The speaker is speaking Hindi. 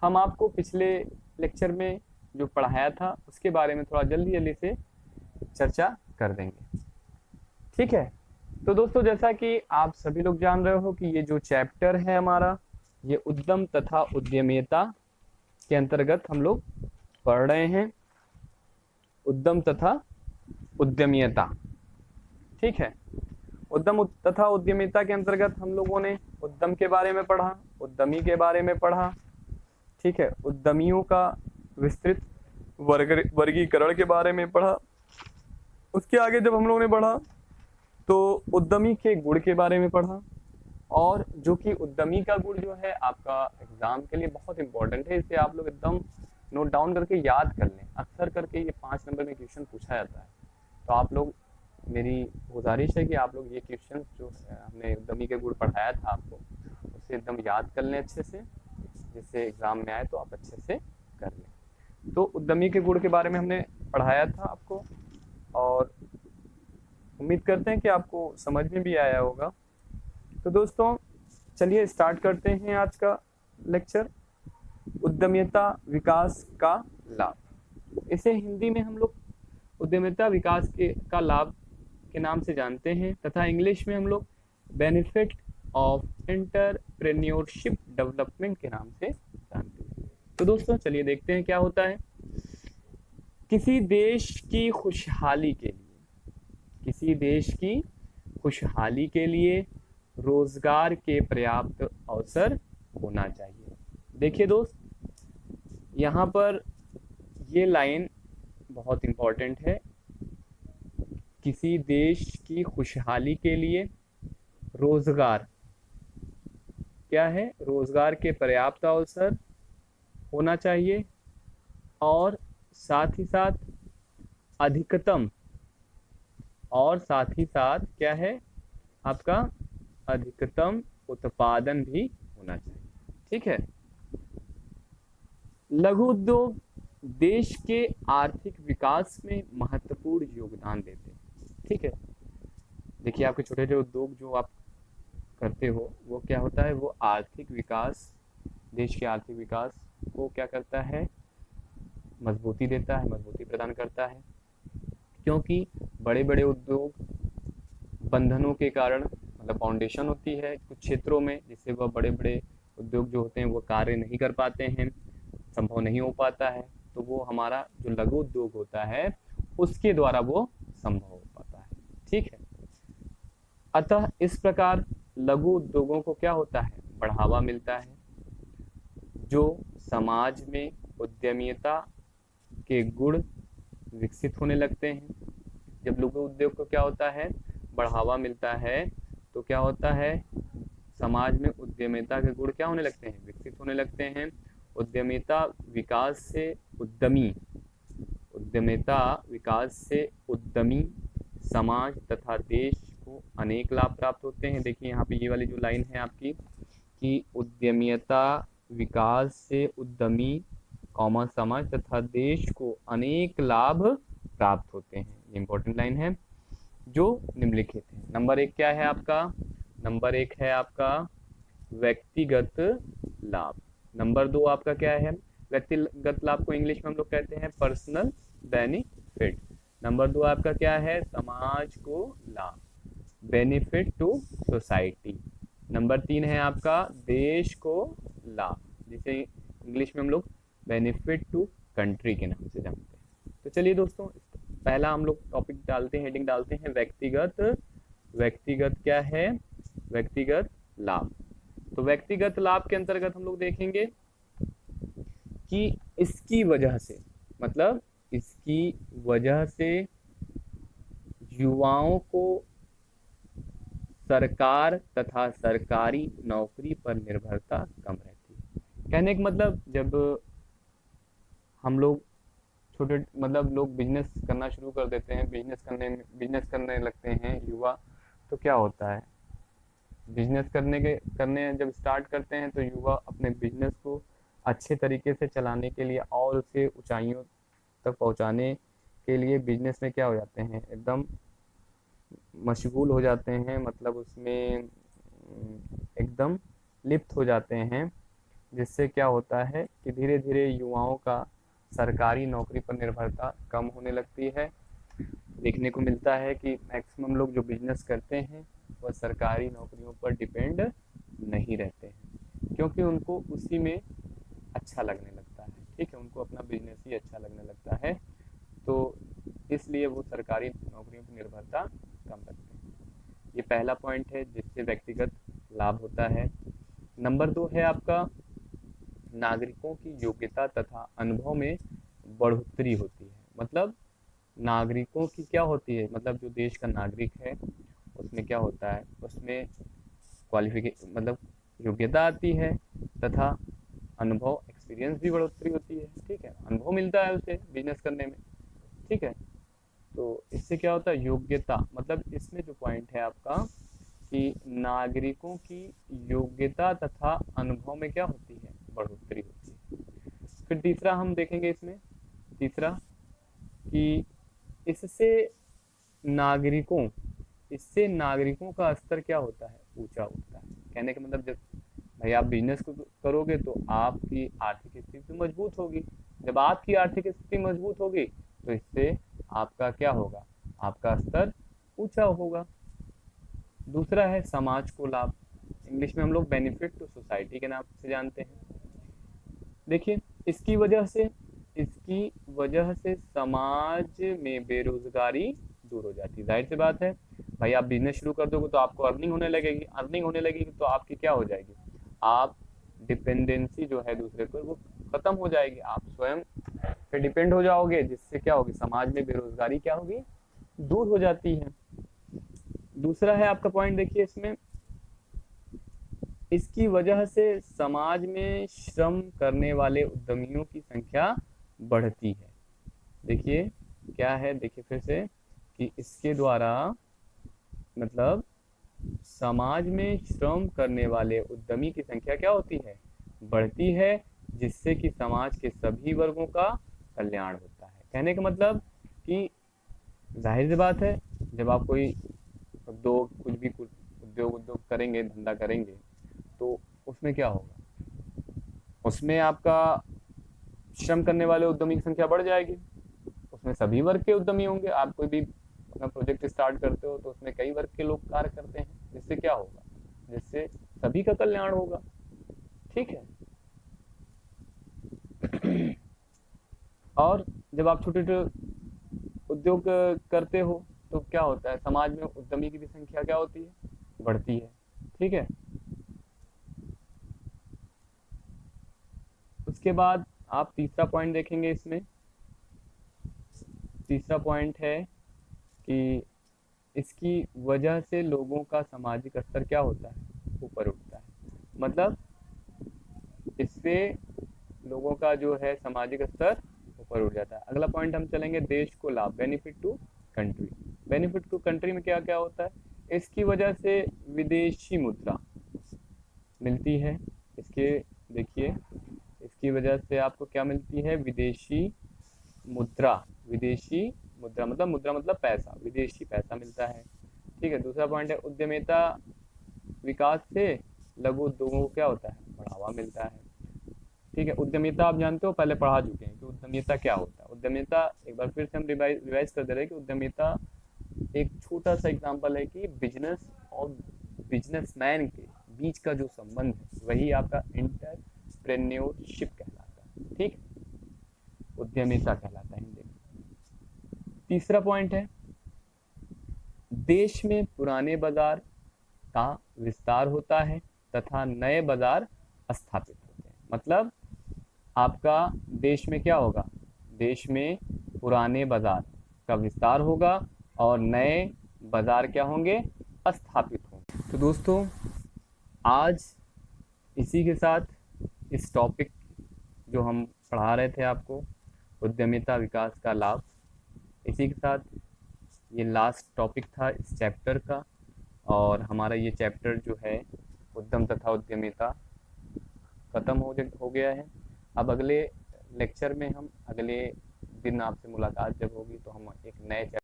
हम आपको पिछले लेक्चर में जो पढ़ाया था उसके बारे में थोड़ा जल्दी जल्दी से चर्चा कर देंगे। ठीक है, तो दोस्तों जैसा कि आप सभी लोग जान रहे हो कि ये जो चैप्टर है हमारा, ये उद्यम तथा उद्यमिता के अंतर्गत हम लोग पढ़ रहे हैं। उद्यम तथा उद्यमिता, ठीक है। उद्यम तथा उद्यमिता के अंतर्गत हम लोगों ने उद्यम के बारे में पढ़ा, उद्यमी के बारे में पढ़ा, ठीक है। उद्यमियों का विस्तृत वर्गीकरण के बारे में पढ़ा। उसके आगे जब हम लोगों ने पढ़ा तो उद्यमी के गुण के बारे में पढ़ा, और जो कि उद्यमी का गुण जो है आपका एग्जाम के लिए बहुत इंपॉर्टेंट है, इसे आप लोग एकदम नोट डाउन करके याद कर लें। अक्सर करके ये 5 नंबर में क्वेश्चन पूछा जाता है, तो आप लोग, मेरी गुजारिश है कि आप लोग ये क्वेश्चन जो हमने उद्यमी के गुण पढ़ाया था आपको, उसे एकदम याद कर लें अच्छे से, जिससे एग्जाम में आए तो आप अच्छे से कर लें। तो उद्यमी के गुण के बारे में हमने पढ़ाया था आपको, और उम्मीद करते हैं कि आपको समझ में भी आया होगा। तो दोस्तों चलिए स्टार्ट करते हैं आज का लेक्चर, उद्यमिता विकास का लाभ। इसे हिंदी में हम लोग उद्यमिता विकास के का लाभ के नाम से जानते हैं, तथा इंग्लिश में हम लोग बेनिफिट ऑफ एंटरप्रेन्योरशिप डेवलपमेंट के नाम से जानते हैं। तो दोस्तों चलिए देखते हैं क्या होता है। किसी देश की खुशहाली के लिए, किसी देश की खुशहाली के लिए रोजगार के पर्याप्त अवसर होना चाहिए। देखिए दोस्त, यहाँ पर ये लाइन बहुत इंपॉर्टेंट है। किसी देश की खुशहाली के लिए रोजगार, क्या है, रोजगार के पर्याप्त अवसर होना चाहिए, और साथ ही साथ अधिकतम, और साथ ही साथ क्या है आपका अधिकतम उत्पादन भी होना चाहिए। ठीक है। लघु उद्योग देश के आर्थिक विकास में महत्वपूर्ण योगदान देते हैं। ठीक है, देखिए आपके छोटे छोटे उद्योग जो आप करते हो वो क्या होता है, वो आर्थिक विकास, देश के आर्थिक विकास को क्या करता है, मजबूती देता है, मजबूती प्रदान करता है। क्योंकि बड़े बड़े उद्योग बंधनों के कारण, मतलब फाउंडेशन होती है कुछ क्षेत्रों में, जिससे वह बड़े बड़े उद्योग जो होते हैं वो कार्य नहीं कर पाते हैं, संभव नहीं हो पाता है, तो वो हमारा जो लघु उद्योग होता है उसके द्वारा वो संभव हो पाता है। ठीक है, अतः इस प्रकार लघु उद्योगों को क्या होता है, बढ़ावा मिलता है, जो समाज में उद्यमिता के गुण विकसित होने लगते हैं। जब लघु उद्योग को क्या होता है, बढ़ावा मिलता है, तो क्या होता है, समाज में उद्यमिता के गुण क्या होने लगते हैं, विकसित होने लगते हैं। उद्यमिता विकास से उद्यमी, उद्यमिता विकास से उद्यमी समाज तथा देश को अनेक लाभ प्राप्त होते हैं। देखिए यहाँ पे ये वाली जो लाइन है आपकी, कि उद्यमिता विकास से उद्यमी कॉमा समाज तथा देश को अनेक लाभ प्राप्त होते हैं। ये इंपॉर्टेंट लाइन है जो निम्नलिखित है। नंबर 1 क्या है आपका, नंबर 1 है आपका व्यक्तिगत लाभ। नंबर 2 आपका क्या है, व्यक्तिगत लाभ को इंग्लिश में हम लोग कहते हैं पर्सनल बेनिफिट। नंबर 2 आपका क्या है, समाज को लाभ, बेनिफिट टू सोसाइटी। नंबर 3 है आपका देश को लाभ, जिसे इंग्लिश में हम लोग बेनिफिट टू कंट्री के नाम से जानते हैं। तो चलिए दोस्तों, पहला हम लोग टॉपिक डालते हैं, हेडिंग डालते हैं व्यक्तिगत, व्यक्तिगत क्या है, व्यक्तिगत लाभ। तो व्यक्तिगत लाभ के अंतर्गत हम लोग देखेंगे कि इसकी वजह से, मतलब इसकी वजह से युवाओं को सरकार तथा सरकारी नौकरी पर निर्भरता कम रहती है। कहने का मतलब, जब हम लोग छोटे, मतलब लोग बिजनेस करना शुरू कर देते हैं, बिजनेस करने लगते हैं युवा, तो क्या होता है, बिजनेस करने जब स्टार्ट करते हैं तो युवा अपने बिजनेस को अच्छे तरीके से चलाने के लिए और उसे ऊंचाइयों तक पहुंचाने के लिए बिजनेस में क्या हो जाते हैं, एकदम मशगूल हो जाते हैं, मतलब उसमें एकदम लिप्त हो जाते हैं। जिससे क्या होता है कि धीरे धीरे युवाओं का सरकारी नौकरी पर निर्भरता कम होने लगती है। देखने को मिलता है कि मैक्सिमम लोग जो बिजनेस करते हैं वह सरकारी नौकरियों पर डिपेंड नहीं रहते हैं, क्योंकि उनको उसी में अच्छा लगने लगता है। ठीक है, उनको अपना बिजनेस ही अच्छा लगने लगता है, तो इसलिए वो सरकारी नौकरियों पर निर्भरता कम रखते हैं। ये पहला पॉइंट है जिससे व्यक्तिगत लाभ होता है। नंबर 2 है आपका नागरिकों की योग्यता तथा अनुभव में बढ़ोतरी होती है। मतलब नागरिकों की क्या होती है, मतलब जो देश का नागरिक है उसमें क्या होता है, उसमें क्वालिफिकेशन मतलब योग्यता आती है तथा अनुभव एक्सपीरियंस भी बढ़ोतरी होती है। ठीक है, अनुभव मिलता है उसे बिजनेस करने में। ठीक है, तो इससे क्या होता है योग्यता, मतलब इसमें जो पॉइंट है आपका कि नागरिकों की योग्यता तथा अनुभव में क्या होती है बढ़ोतरी होती है। फिर तीसरा हम देखेंगे इसमें, तीसरा कि इससे नागरिकों इससे नागरिकों का स्तर क्या होता है ऊंचा उठता है। कहने का मतलब जब भाई आप बिजनेस को करोगे तो आपकी आर्थिक स्थिति मजबूत होगी। जब आपकी आर्थिक स्थिति मजबूत होगी तो इससे आपका क्या होगा, आपका स्तर ऊंचा होगा। दूसरा है समाज को लाभ, इंग्लिश में हम लोग बेनिफिट टू सोसाइटी के नाम से जानते हैं। देखिए इसकी वजह से समाज में बेरोजगारी दूर हो जाती है। जाहिर सी बात है भाई आप बिजनेस शुरू कर दोगे तो आपको अर्निंग होने लगेगी तो आपकी क्या हो जाएगी, आप डिपेंडेंसी जो है दूसरे पर वो खत्म हो जाएगी, आप स्वयं पे डिपेंड हो जाओगे, जिससे क्या होगी समाज में बेरोजगारी क्या होगी दूर हो जाती है। दूसरा है आपका पॉइंट देखिए इसमें, इसकी वजह से समाज में श्रम करने वाले उद्यमियों की संख्या बढ़ती है। देखिए क्या है, देखिए फिर से कि इसके द्वारा मतलब समाज में श्रम करने वाले उद्यमी की संख्या क्या होती है बढ़ती है, जिससे कि समाज के सभी वर्गों का कल्याण होता है। कहने का मतलब कि जाहिर सी बात है जब आप कोई उद्योग कुछ भी उद्योग करेंगे, धंधा करेंगे, तो उसमें क्या होगा, उसमें आपका श्रम करने वाले उद्यमी की संख्या बढ़ जाएगी, उसमें सभी वर्ग के उद्यमी होंगे। आप कोई भी अपना प्रोजेक्ट स्टार्ट करते हो तो उसमें कई वर्ग के लोग कार्य करते हैं, जिससे क्या होगा, जिससे सभी का कल्याण होगा। ठीक है, और जब आप छोटे छोटे उद्योग करते हो तो क्या होता है, समाज में उद्यमी की भी संख्या क्या होती है बढ़ती है। ठीक है, उसके बाद आप तीसरा पॉइंट देखेंगे इसमें, तीसरा पॉइंट है कि इसकी वजह से लोगों का सामाजिक स्तर क्या होता है ऊपर उठता है। मतलब इससे लोगों का जो है सामाजिक स्तर ऊपर उठ जाता है। अगला पॉइंट हम चलेंगे देश को लाभ, benefit to country. Benefit to country में क्या क्या होता है, इसकी वजह से विदेशी मुद्रा मिलती है। इसके देखिए इसकी वजह से आपको क्या मिलती है, मुद्रा विदेशी मुद्रा मतलब पैसा, विदेशी पैसा मिलता है। ठीक है, दूसरा पॉइंट है उद्यमिता विकास से लघु उद्योगों को क्या होता है बढ़ावा मिलता है। ठीक है, उद्यमिता आप जानते हो, पहले पढ़ा चुके हैं कि उद्यमिता क्या होता है। उद्यमिता एक बार फिर से हम रिवाइज कर दे रहे हैं कि उद्यमिता एक छोटा सा एग्जांपल है कि बिजनेस और बिजनेसमैन के बीच का जो संबंध है वही आपका एंटरप्रेन्योरशिप कहलाता है। ठीक, उद्यमिता कहलाता है हिंदी में। तीसरा पॉइंट है देश में पुराने बाजार का विस्तार होता है तथा नए बाजार स्थापित होते हैं। मतलब आपका देश में क्या होगा, देश में पुराने बाजार का विस्तार होगा और नए बाजार क्या होंगे स्थापित होंगे। तो दोस्तों आज इसी के साथ इस टॉपिक जो हम पढ़ा रहे थे आपको उद्यमिता विकास का लाभ, इसी के साथ ये लास्ट टॉपिक था इस चैप्टर का। और हमारा ये चैप्टर जो है उद्यम तथा उद्यमिता ख़त्म हो गया है। अब अगले लेक्चर में हम अगले दिन आपसे मुलाकात जब होगी तो हम एक नए